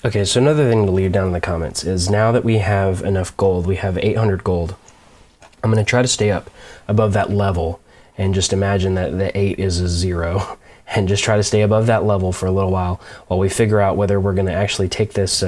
Okay, so another thing to leave down in the comments is now that we have enough gold, we have 800 gold, I'm going to try to stay up above that level and just imagine that the 8 is a 0 and just try to stay above that level for a little while we figure out whether we're going to actually take this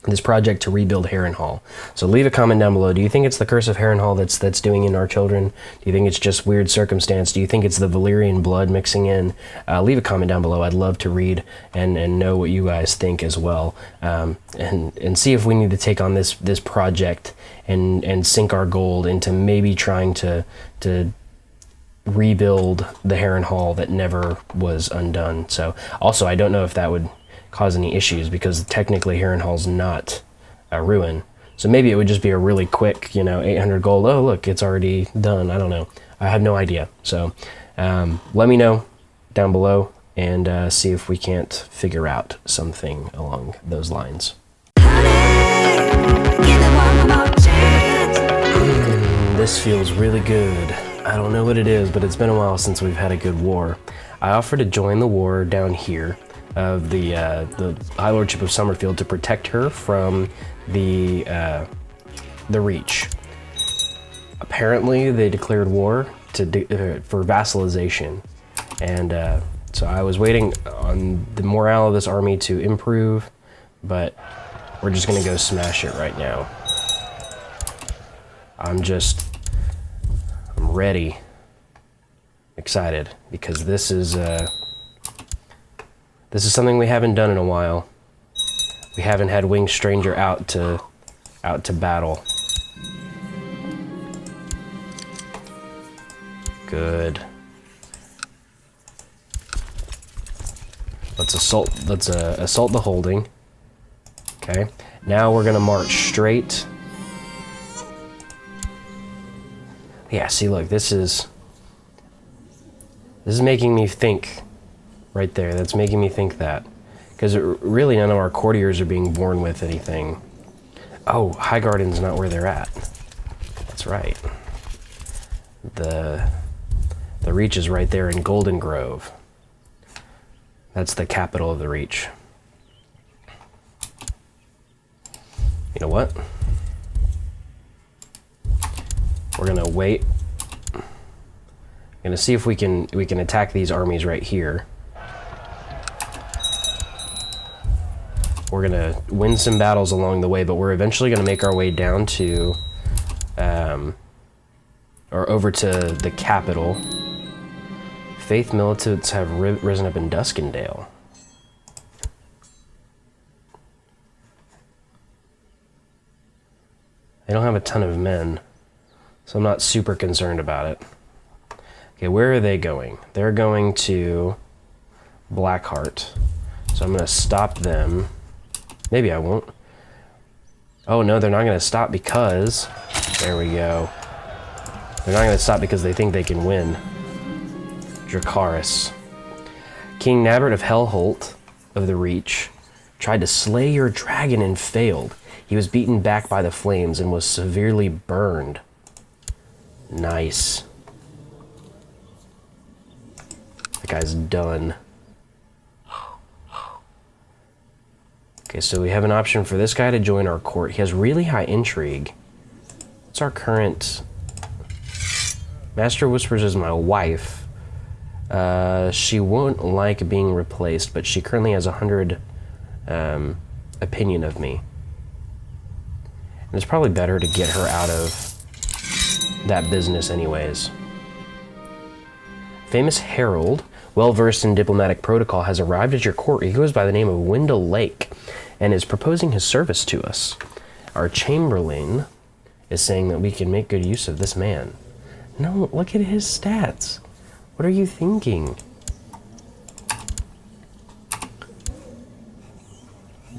this project to rebuild Harrenhal. So leave a comment down below. Do you think it's the curse of Harrenhal that's doing in our children? Do you think it's just weird circumstance? Do you think it's the Valyrian blood mixing in? Leave a comment down below. I'd love to read and know what you guys think as well. And see if we need to take on this project and sink our gold into maybe trying to rebuild the Harrenhal that never was undone. So also, I don't know if that would cause any issues because technically Harrenhal's not a ruin. So maybe it would just be a really quick, 800 gold. Oh, look, it's already done. I don't know. I have no idea. So let me know down below and see if we can't figure out something along those lines. This feels really good. I don't know what it is, but it's been a while since we've had a good war. I offered to join the war down here of the High Lordship of Summerfield to protect her from the Reach. Apparently, they declared war for vassalization, and so I was waiting on the morale of this army to improve, but we're just gonna go smash it right now. I'm ready, excited, because this is something we haven't done in a while. We haven't had Winged Stranger out to battle. Good. Let's assault the holding. Okay. Now we're gonna march straight. Yeah, see, look, this is making me think. Right there, that's making me think that. Because really none of our courtiers are being born with anything. Oh, Highgarden's not where they're at. That's right. The Reach is right there in Golden Grove. That's the capital of the Reach. You know what? We're gonna wait. I'm gonna see if we can attack these armies right here. We're gonna win some battles along the way, but we're eventually gonna make our way down to, or over to the capital. Faith militants have risen up in Duskendale. They don't have a ton of men, so I'm not super concerned about it. Okay, where are they going? They're going to Blackheart, so I'm gonna stop them. Maybe I won't. Oh no, they're not going to stop because... There we go. They're not going to stop because they think they can win. Dracarys. King Nabbert of Hellholt of the Reach tried to slay your dragon and failed. He was beaten back by the flames and was severely burned. Nice. That guy's done. Okay, so we have an option for this guy to join our court. He has really high intrigue. What's our current... Master Whispers is my wife. She won't like being replaced, but she currently has 100 opinion of me. And it's probably better to get her out of that business anyways. Famous Herald, well-versed in diplomatic protocol, has arrived at your court. He goes by the name of Windle Lake and is proposing his service to us. Our Chamberlain is saying that we can make good use of this man. No, look at his stats. What are you thinking?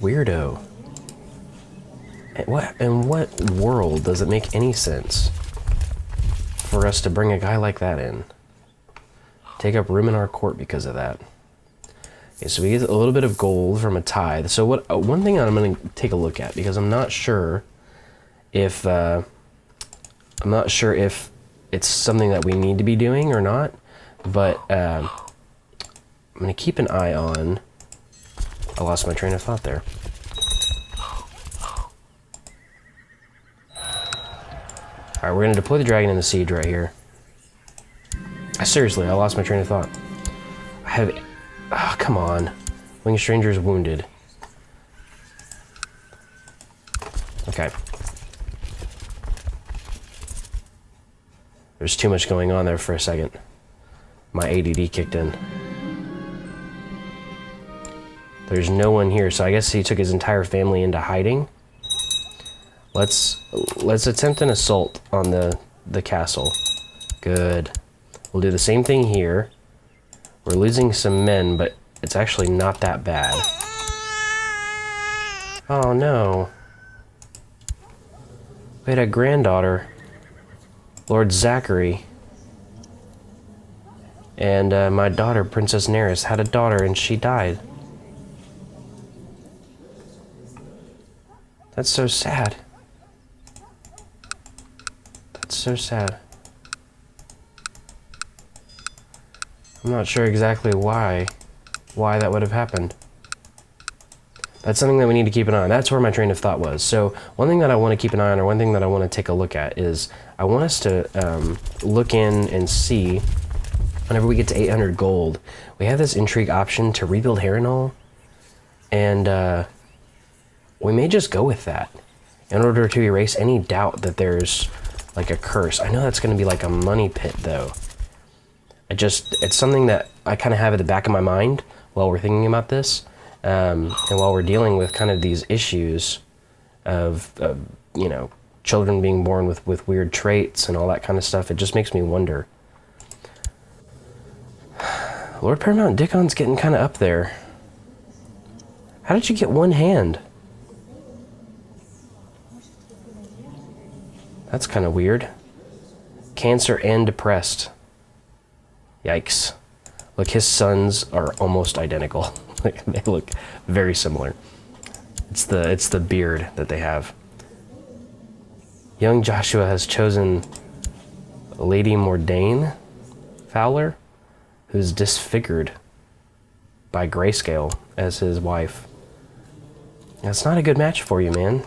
Weirdo. In what world does it make any sense for us to bring a guy like that in? Take up room in our court because of that. Okay, so we get a little bit of gold from a tithe. So one thing I'm going to take a look at, because I'm not sure if it's something that we need to be doing or not, but I'm going to keep an eye on I lost my train of thought there. Alright, we're going to deploy the dragon in the siege right here. Seriously, I lost my train of thought. I have... Oh, come on. Winged Stranger is wounded. Okay. There's too much going on there for a second. My ADD kicked in. There's no one here, so I guess he took his entire family into hiding. Let's attempt an assault on the castle. Good. We'll do the same thing here. We're losing some men, but it's actually not that bad. Oh no. We had a granddaughter, Lord Zachary. And my daughter, Princess Neris, had a daughter and she died. That's so sad. That's so sad. I'm not sure exactly why that would have happened. That's something that we need to keep an eye on. That's where my train of thought was. So one thing that I want to keep an eye on, or one thing that I want to take a look at, is I want us to look in and see, whenever we get to 800 gold, we have this intrigue option to rebuild Harrenhal, and we may just go with that in order to erase any doubt that there's like a curse. I know that's going to be like a money pit though. It's something that I kind of have at the back of my mind while we're thinking about this, and while we're dealing with kind of these issues of you know, children being born with weird traits and all that kind of stuff. It just makes me wonder. Lord Paramount Dickon's getting kind of up there. How did you get one hand? That's kind of weird. Cancer and depressed. Yikes. Look, his sons are almost identical. They look very similar. It's the beard that they have. Young Joshua has chosen Lady Mordain Fowler, who's disfigured by Grayscale as his wife. That's not a good match for you, man.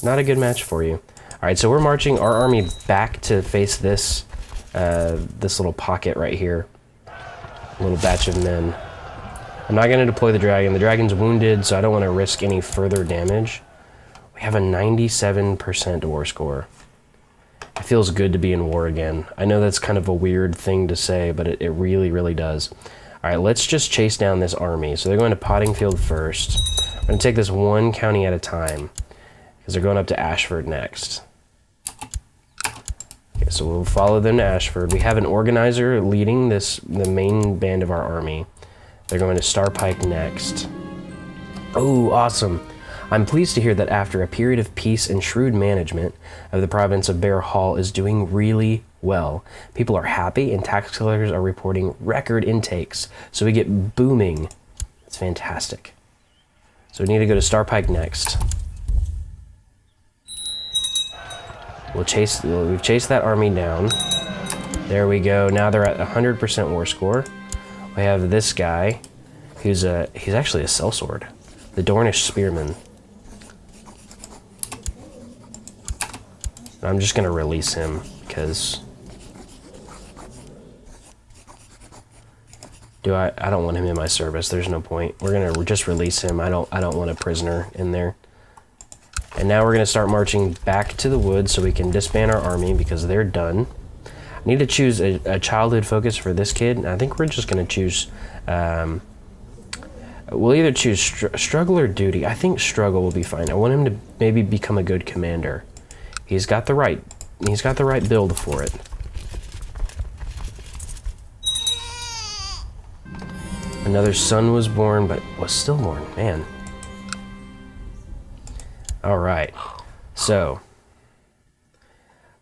Not a good match for you. Alright, so we're marching our army back to face this this little pocket right here. A little batch of men. I'm not going to deploy the dragon. The dragon's wounded, so I don't want to risk any further damage. We have a 97% war score. It feels good to be in war again. I know that's kind of a weird thing to say, but it really, really does. Alright, let's just chase down this army. So they're going to Pottingfield first. I'm going to take this one county at a time, because they're going up to Ashford next. Okay, so we'll follow them to Ashford. We have an organizer leading the main band of our army. They're going to Starpike next. Oh, awesome. I'm pleased to hear that after a period of peace and shrewd management of the province of Bear Hall is doing really well. People are happy and tax collectors are reporting record intakes. So we get booming. It's fantastic. So we need to go to Starpike next. We've chased that army down. There we go. Now they're at 100% war score. We have this guy, he's actually a sellsword, the Dornish Spearman. I'm just gonna release him because I don't want him in my service. There's no point. We're gonna just release him. I don't want a prisoner in there. And now we're gonna start marching back to the woods so we can disband our army because they're done. I need to choose a childhood focus for this kid. I think we're just going to choose, we'll either choose struggle or duty. I think struggle will be fine. I want him to maybe become a good commander. He's got the right build for it. Another son was born, but was stillborn, man. All right, so.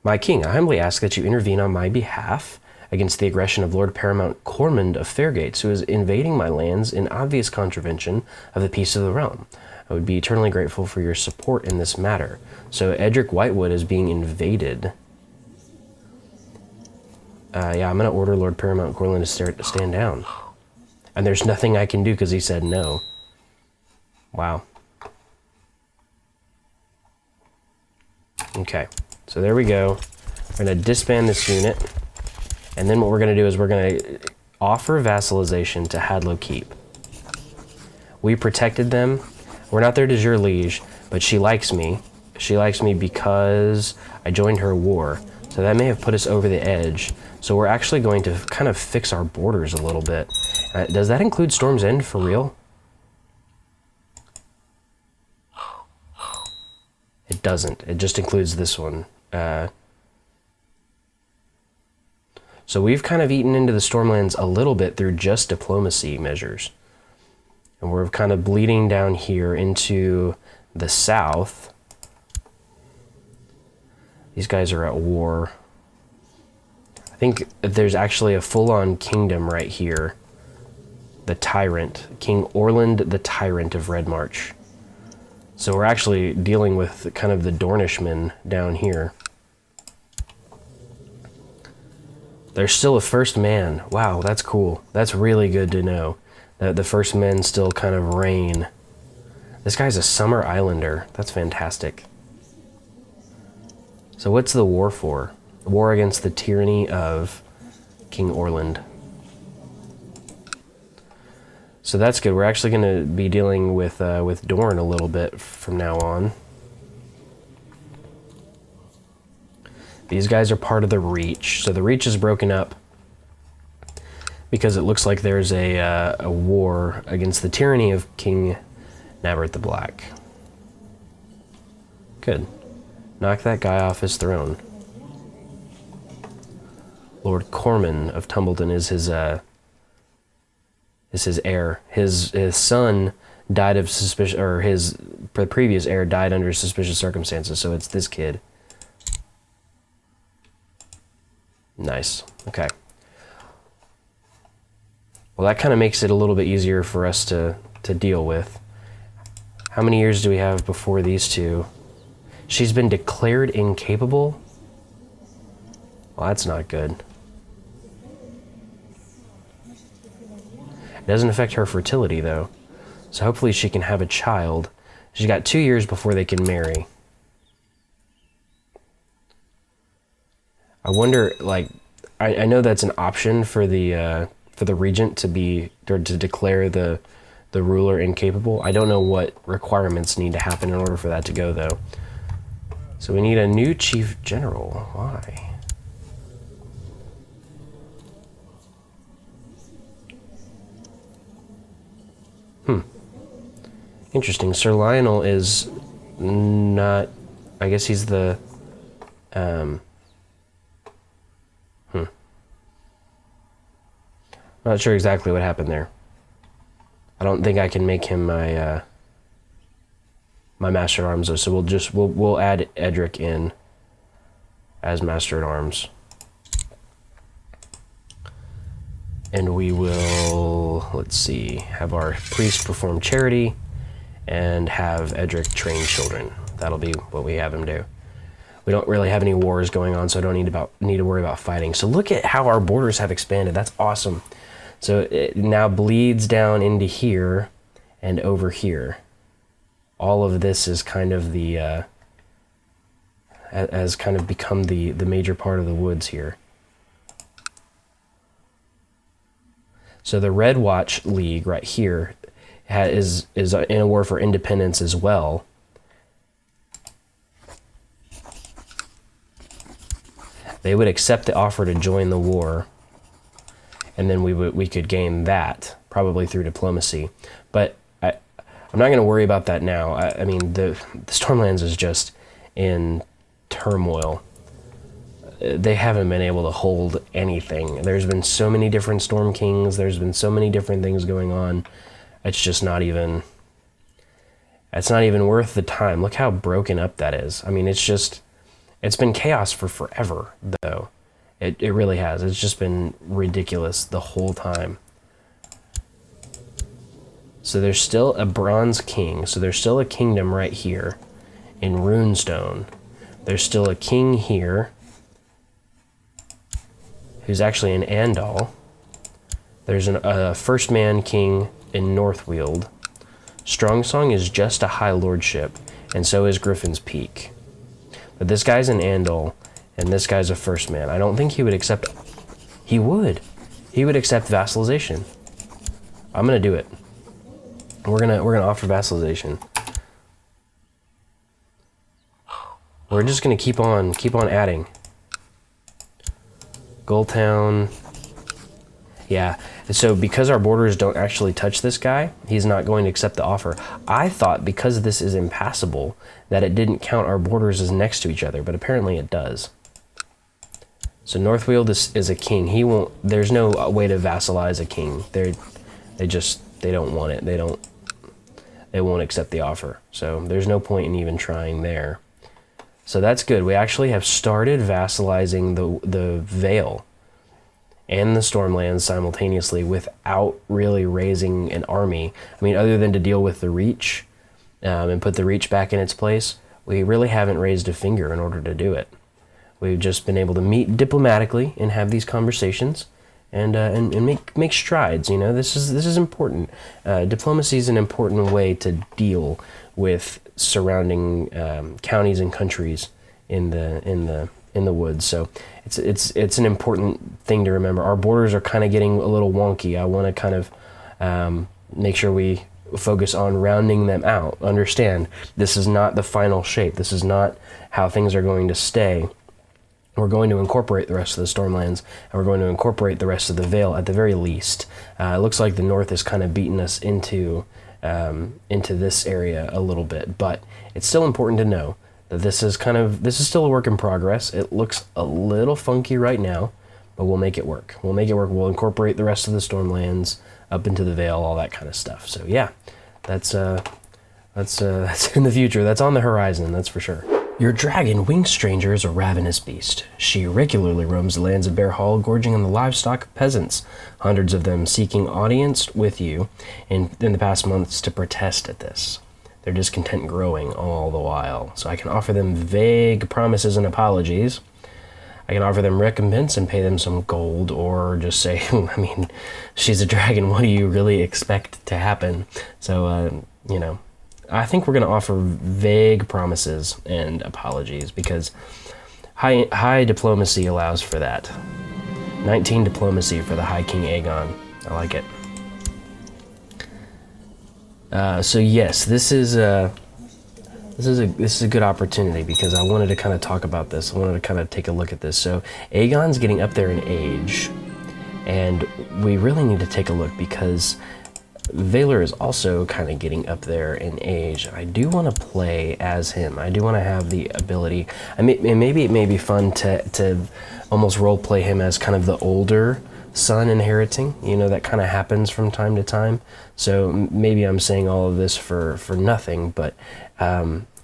My king, I humbly ask that you intervene on my behalf against the aggression of Lord Paramount Cormond of Fairgates, who is invading my lands in obvious contravention of the peace of the realm. I would be eternally grateful for your support in this matter. So Edric Whitewood is being invaded. Yeah, I'm going to order Lord Paramount Corlin to stand down. And there's nothing I can do because he said no. Wow. Okay, so there we go. We're going to disband this unit, and then what we're going to do is we're going to offer vassalization to Hadlow Keep. We protected them. We're not their de jure liege, but she likes me. She likes me because I joined her war, so that may have put us over the edge. So we're actually going to kind of fix our borders a little bit. Does that include Storm's End for real? It doesn't. It just includes this one. So we've kind of eaten into the Stormlands a little bit through just diplomacy measures. And we're kind of bleeding down here into the south. These guys are at war. I think there's actually a full-on kingdom right here. The Tyrant. King Orland the Tyrant of Red March. So we're actually dealing with kind of the Dornishmen down here. There's still a first man. Wow, that's cool. That's really good to know. That the first men still kind of reign. This guy's a Summer Islander. That's fantastic. So what's the war for? War against the tyranny of King Orland. So that's good. We're actually going to be dealing with Dorne a little bit from now on. These guys are part of the Reach. So the Reach is broken up because it looks like there's a war against the tyranny of King Nabbert the Black. Good. Knock that guy off his throne. Lord Corman of Tumbleton is his heir. His son died of suspicion, or the previous heir died under suspicious circumstances, so it's this kid. Nice. Okay. Well, that kind of makes it a little bit easier for us to deal with. How many years do we have before these two? She's been declared incapable? Well, that's not good. It doesn't affect her fertility, though. So hopefully she can have a child. She's got 2 years before they can marry. I wonder, like, I know that's an option for the regent to be, or to declare the ruler incapable. I don't know what requirements need to happen in order for that to go, though. So we need a new chief general. Why? Interesting. Sir Lionel is not... I guess he's the... Not sure exactly what happened there. I don't think I can make him my my Master at Arms, though, so we'll add Edric in as Master at Arms. And we will, let's see, have our priest perform charity and have Edric train children. That'll be what we have him do. We don't really have any wars going on, so I don't need to worry about fighting. So look at how our borders have expanded. That's awesome. So it now bleeds down into here and over here. All of this is kind of the has kind of become the major part of the woods here. So the Red Watch League right here is in a war for independence as well. They would accept the offer to join the war, and then we could gain that probably through diplomacy. But I'm not going to worry about that now. I mean, the Stormlands is just in turmoil. They haven't been able to hold anything. There's been so many different Storm Kings. There's been so many different things going on. It's just not even... It's not even worth the time. Look how broken up that is. I mean, it's just... It's been chaos for forever, though. It really has. It's just been ridiculous the whole time. So there's still a Bronze King. So there's still a kingdom right here in Runestone. There's still a king here who's actually in Andal. There's a First Man King in Northweald. Strong Song is just a high lordship, and so is Griffin's Peak. But this guy's an Andal, and this guy's a first man. I don't think he would accept... He would. He would accept vassalization. I'm gonna do it. We're gonna offer vassalization. We're just gonna keep on adding. Goldtown. Yeah, so because our borders don't actually touch this guy, he's not going to accept the offer. I thought because this is impassable that it didn't count our borders as next to each other, but apparently it does. So Northfield is a king. He won't. There's no way to vassalize a king. They don't want it. They won't accept the offer. So there's no point in even trying there. So that's good. We actually have started vassalizing the Vale and the Stormlands simultaneously without really raising an army. I mean, other than to deal with the Reach and put the Reach back in its place, we really haven't raised a finger in order to do it. We've just been able to meet diplomatically and have these conversations and make strides. You know, this is important. Diplomacy is an important way to deal with surrounding counties and countries in the woods. So it's an important thing to remember. Our borders are kind of getting a little wonky. I want to kind of make sure we focus on rounding them out. Understand, this is not the final shape. This is not how things are going to stay. We're going to incorporate the rest of the Stormlands, and we're going to incorporate the rest of the Vale at the very least. It looks like the North is kind of beating us into this area a little bit, but it's still important to know that this is still a work in progress. It looks a little funky right now, but we'll make it work. We'll make it work. We'll incorporate the rest of the Stormlands up into the Vale, all that kind of stuff. So yeah, that's in the future. That's on the horizon, that's for sure. Your dragon, Winged Stranger, is a ravenous beast. She regularly roams the lands of Bear Hall, gorging on the livestock of peasants, hundreds of them seeking audience with you in the past months to protest at this. Their discontent growing all the while. So I can offer them vague promises and apologies. I can offer them recompense and pay them some gold, or just say, I mean, she's a dragon, what do you really expect to happen? So, you know, I think we're going to offer vague promises and apologies because high diplomacy allows for that. 19 diplomacy for the High King Aegon. I like it. So yes, this is a good opportunity because I wanted to kind of talk about this. I wanted to kind of take a look at this. So Aegon's getting up there in age, and we really need to take a look because Valyr is also kind of getting up there in age. I do want to play as him. I do want to have the ability. Maybe it may be fun to almost role play him as kind of the older son inheriting. You know, that kind of happens from time to time. So maybe I'm saying all of this for nothing, but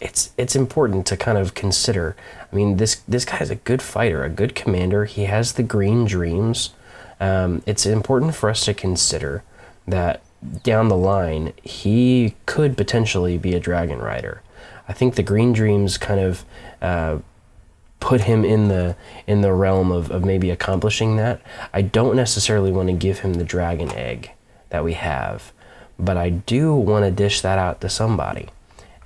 it's important to kind of consider. I mean, this guy's a good fighter, a good commander. He has the green dreams. It's important for us to consider that down the line, he could potentially be a dragon rider. I think the green dreams kind of put him in the realm of maybe accomplishing that. I don't necessarily want to give him the dragon egg that we have, but I do want to dish that out to somebody.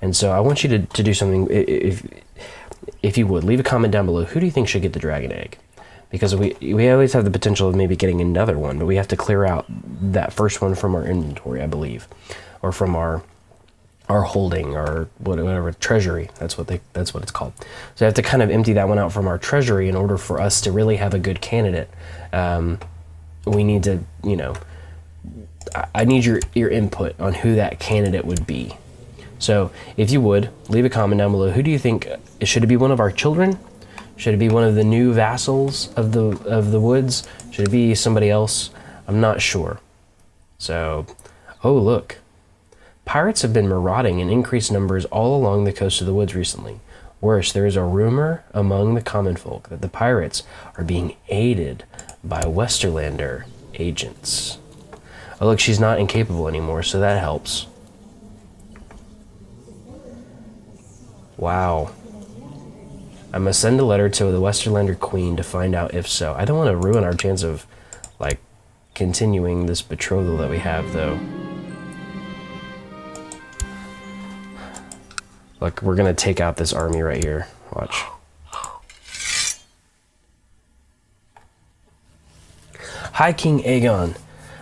And so I want you to do something. If you would, leave a comment down below. Who do you think should get the dragon egg? Because we always have the potential of maybe getting another one, but we have to clear out that first one from our inventory, I believe, or from our holding, or whatever, treasury. That's what it's called. So I have to kind of empty that one out from our treasury in order for us to really have a good candidate. We need to, you know, I need your input on who that candidate would be. So if you would, leave a comment down below. Who do you think? Should it be one of our children? Should it be one of the new vassals of the woods? Should it be somebody else? I'm not sure. So, oh look. Pirates have been marauding in increased numbers all along the coast of the woods recently. Worse, there is a rumor among the common folk that the pirates are being aided by Westerlander agents. Oh look, she's not incapable anymore, so that helps. Wow. I must send a letter to the Westerlander Queen to find out if so. I don't want to ruin our chance of, like, continuing this betrothal that we have, though. Look, we're gonna take out this army right here. Watch. Hi, King Aegon.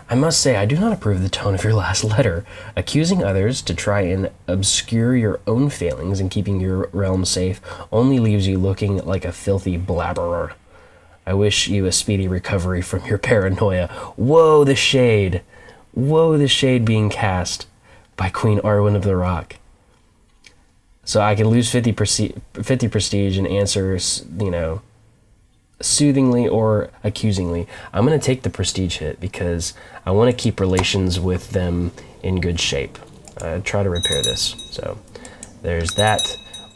I must say, I do not approve the tone of your last letter. Accusing others to try and obscure your own failings in keeping your realm safe only leaves you looking like a filthy blabberer. I wish you a speedy recovery from your paranoia. Whoa, the shade. Whoa, the shade being cast by Queen Arwen of the Rock. So I can lose 50 prestige and answer, you know, soothingly or accusingly. I'm going to take the prestige hit because I want to keep relations with them in good shape. Try to repair this. So there's that.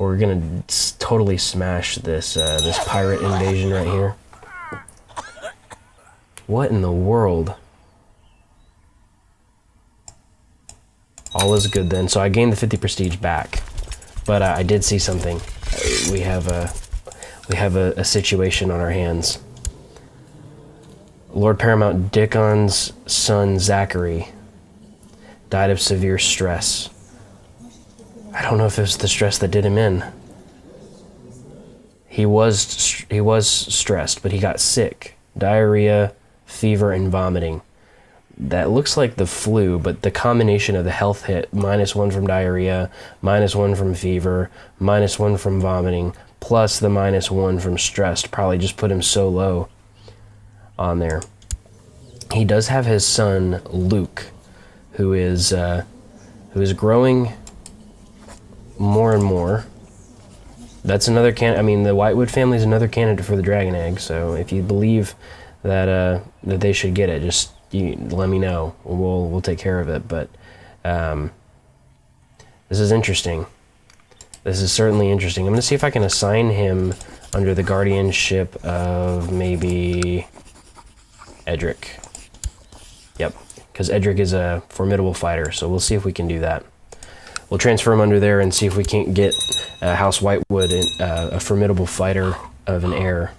We're going to totally smash this this pirate invasion right here. What in the world? All is good then. So I gained the 50 prestige back, but I did see something. We have a situation on our hands. Lord Paramount Dickon's son Zachary died of severe stress. I don't know if it was the stress that did him in. He was stressed, but he got sick. Diarrhea, fever, and vomiting. That looks like the flu, but the combination of the health hit, -1 from diarrhea, -1 from fever, -1 from vomiting, plus the -1 from stress, probably just put him so low on there. He does have his son Luke, who is growing more and more. That's another I mean, the Whitewood family is another candidate for the dragon egg. So if you believe that that they should get it, just let me know. We'll take care of it. But this is interesting. This is certainly interesting. I'm going to see if I can assign him under the guardianship of maybe Edric. Yep, because Edric is a formidable fighter, so we'll see if we can do that. We'll transfer him under there and see if we can't get House Whitewood a formidable fighter of an heir.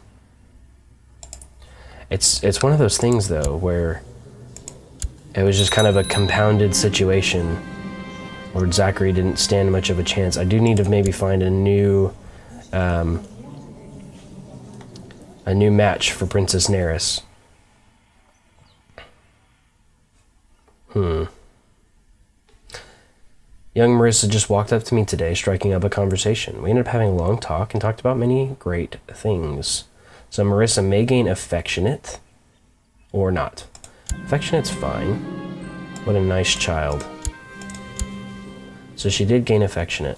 It's one of those things, though, where it was just kind of a compounded situation. Lord Zachary didn't stand much of a chance. I do need to maybe find a new match for Princess Nerys. Young Marissa just walked up to me today, striking up a conversation. We ended up having a long talk and talked about many great things. So Marissa may gain affectionate or not. Affectionate's fine. What a nice child. So she did gain affectionate.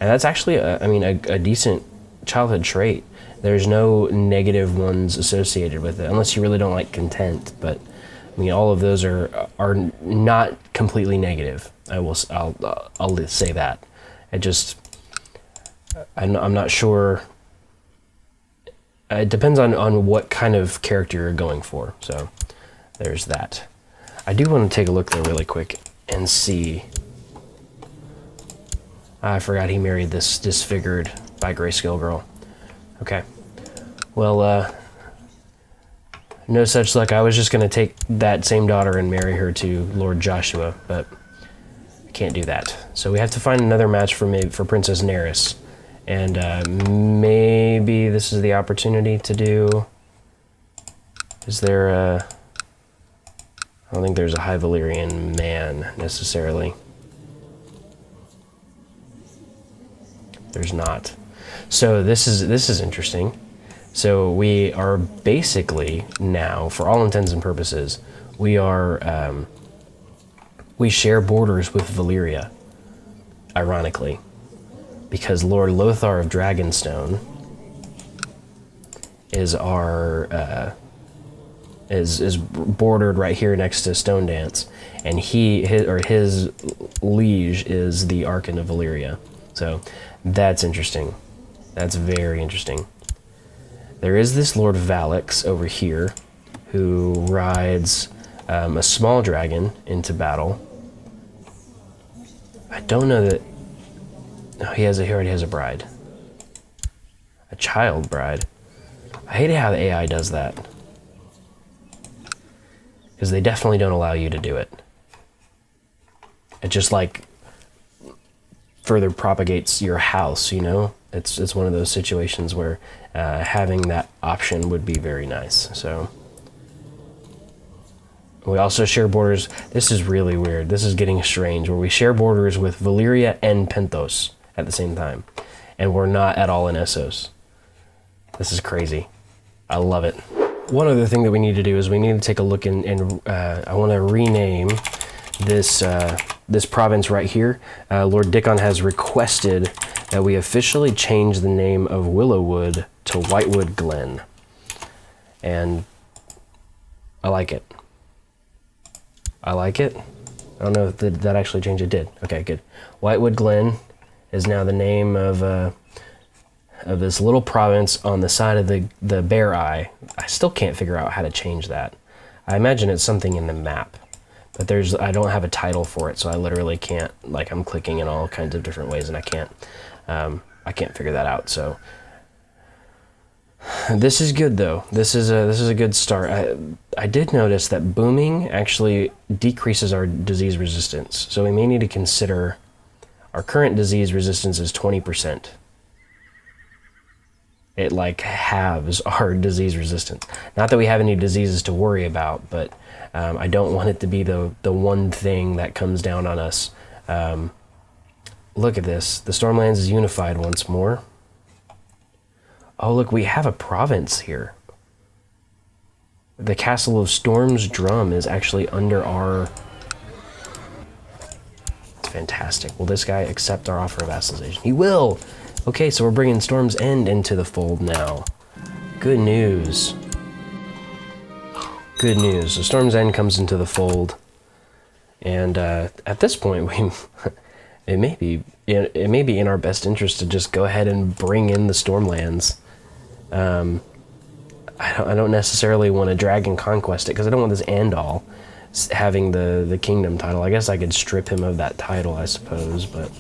And that's actually, a decent childhood trait. There's no negative ones associated with it, unless you really don't like content. But, I mean, all of those are not completely negative. I'll say that. I'm not sure. It depends on what kind of character you're going for. So there's that. I do want to take a look there really quick and see. I forgot he married this disfigured by Grayscale girl. Okay. Well, no such luck. I was just going to take that same daughter and marry her to Lord Joshua, but I can't do that. So we have to find another match for Princess Nerys. And maybe this is the opportunity to do... Is there a... I don't think there's a High Valyrian man, necessarily. There's not. So this is interesting. So we are basically now, for all intents and purposes, we are... we share borders with Valyria, ironically. Because Lord Lothar of Dragonstone is our is bordered right here next to Stone Dance, and his liege is the Archon of Valyria. So that's interesting. That's very interesting. There is this Lord Valix over here who rides a small dragon into battle. I don't know that... Oh, he already has a bride. A child bride. I hate how the AI does that. Because they definitely don't allow you to do it. It just like further propagates your house, you know? It's one of those situations where having that option would be very nice. So we also share borders. This is really weird. This is getting strange, where we share borders with Valyria and Penthos at the same time. And we're not at all in Essos. This is crazy. I love it. One other thing that we need to do is we need to take a look and I want to rename this this province right here. Lord Dickon has requested that we officially change the name of Willowwood to Whitewood Glen. And I like it. I like it. I don't know if that actually changed. It did. Okay, good. Whitewood Glen is now the name of this little province on the side of the Bear Eye. I still can't figure out how to change that. I imagine it's something in the map, but I don't have a title for it, so I literally can't, like, I'm clicking in all kinds of different ways and I can't figure that out. So this is good though. This is a good start. I did notice that booming actually decreases our disease resistance, so we may need to consider our current disease resistance is 20%. It like halves our disease resistance. Not that we have any diseases to worry about, but I don't want it to be the one thing that comes down on us. Look at this. The Stormlands is unified once more. Oh, look, we have a province here. The Castle of Storm's Drum is actually under our... It's fantastic. Will this guy accept our offer of vassalization? He will! Okay, so we're bringing Storm's End into the fold now. Good news. Good news. So Storm's End comes into the fold. And at this point, it may be in our best interest to just go ahead and bring in the Stormlands. I don't necessarily want to Dragon Conquest it, because I don't want this Andal having the kingdom title. I guess I could strip him of that title, I suppose, but...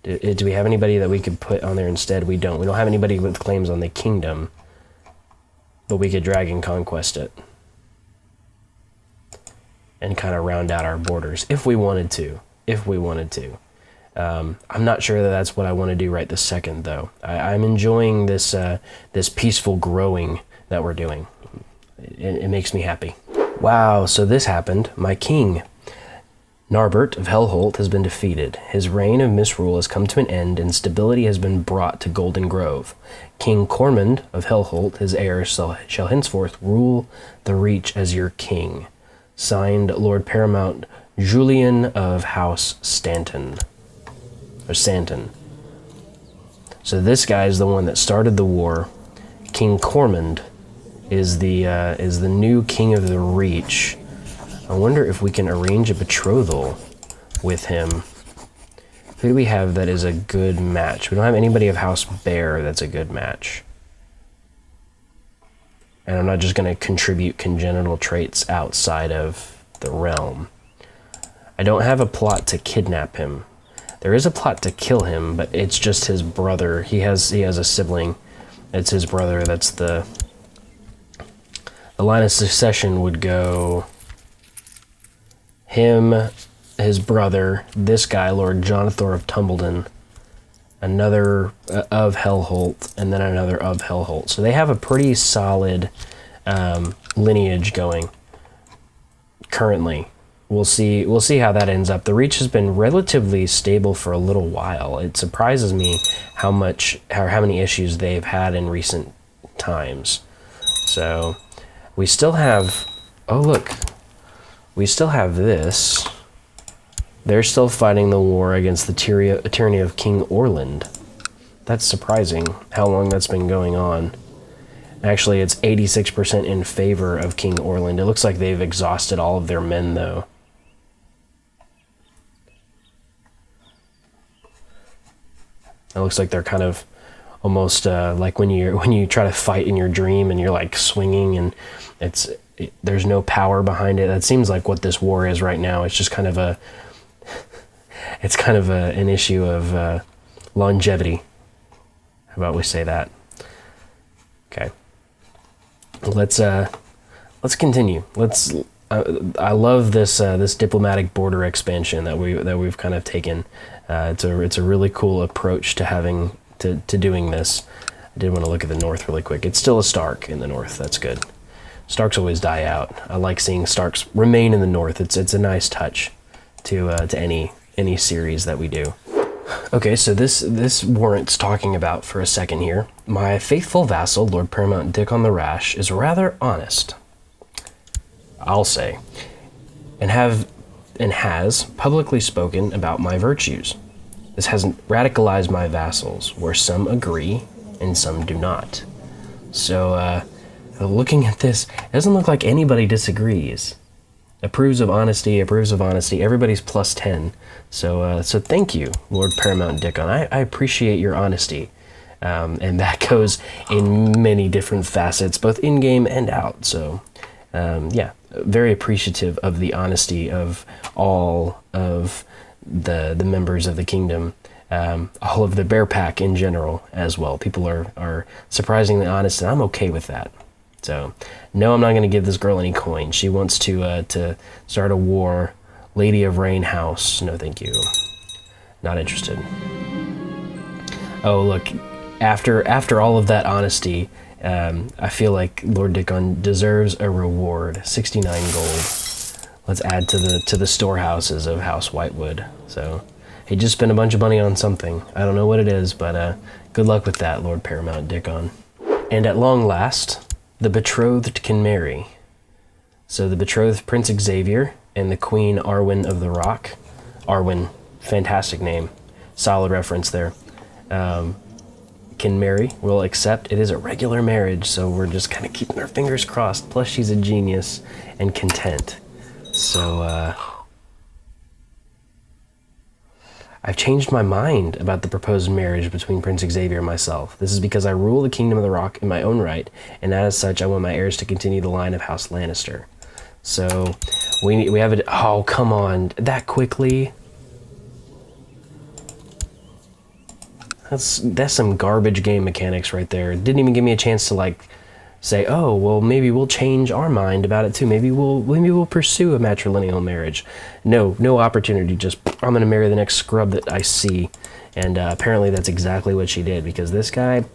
do we have anybody that we could put on there instead? We don't. We don't have anybody with claims on the kingdom, but we could Dragon Conquest it and kind of round out our borders if we wanted to. I'm not sure that that's what I want to do right this second, though. I'm enjoying this this peaceful growing that we're doing. It makes me happy. Wow, so this happened. My king, Narbert of Hellholt, has been defeated. His reign of misrule has come to an end, and stability has been brought to Golden Grove. King Cormund of Hellholt, his heir, shall henceforth rule the Reach as your king. Signed, Lord Paramount Julian of House Stanton. Or Santon. So this guy is the one that started the war. King Cormund is the new king of the Reach. I wonder if we can arrange a betrothal with him. Who do we have that is a good match? We don't have anybody of House Bear that's a good match. And I'm not just going to contribute congenital traits outside of the realm. I don't have a plot to kidnap him. There is a plot to kill him, but it's just his brother. He has a sibling. It's his brother. That's the line of succession would go him, his brother, this guy, Lord Jonathor of Tumbledon, another of Hellholt, and then another of Hellholt. So they have a pretty solid lineage going currently. We'll see how that ends up. The Reach has been relatively stable for a little while. It surprises me how many issues they've had in recent times. So we still have, oh look, we still have this. They're still fighting the war against the tyranny of King Orland. That's surprising how long that's been going on. Actually, it's 86% in favor of King Orland. It looks like they've exhausted all of their men, though. It looks like they're kind of almost like when you try to fight in your dream and you're like swinging and there's no power behind it. That seems like what this war is right now. It's just kind of an issue of longevity. How about we say that? Okay. Let's continue. I love this this diplomatic border expansion that we've kind of taken. It's a really cool approach to having to doing this. I did want to look at the north really quick. It's still a Stark in the north. That's good. Starks always die out. I like seeing Starks remain in the north. It's a nice touch to any series that we do. Okay, so this warrants talking about for a second here. My faithful vassal, Lord Paramount Dickon the Rash, is rather honest, I'll say, and has publicly spoken about my virtues. This hasn't radicalized my vassals, where some agree and some do not. So, looking at this, it doesn't look like anybody disagrees. Approves of honesty, everybody's plus 10. So thank you, Lord Paramount Dickon. I appreciate your honesty. And that goes in many different facets, both in-game and out. So, yeah, very appreciative of the honesty of all of the members of the kingdom, all of the bear pack in general as well. People are surprisingly honest, and I'm okay with that. So, no, I'm not going to give this girl any coin. She wants to start a war. Lady of Rain House. No, thank you. Not interested. Oh, look. After all of that honesty, I feel like Lord Dickon deserves a reward. 69 gold. Let's add to the storehouses of House Whitewood. So, he just spent a bunch of money on something. I don't know what it is, but good luck with that, Lord Paramount Dickon. And at long last, the betrothed can marry. So the betrothed Prince Xavier and the Queen Arwen of the Rock. Arwen, fantastic name. Solid reference there. Can marry, will accept. It is a regular marriage, so we're just kind of keeping our fingers crossed. Plus she's a genius and content. So, I've changed my mind about the proposed marriage between Prince Xavier and myself. This is because I rule the Kingdom of the Rock in my own right, and as such, I want my heirs to continue the line of House Lannister. So, we have it. Oh, come on, that quickly? That's some garbage game mechanics right there. It didn't even give me a chance to like say, oh, well, maybe we'll change our mind about it too. Maybe we'll pursue a matrilineal marriage. No opportunity. Just I'm gonna marry the next scrub that I see, and apparently that's exactly what she did, because this guy,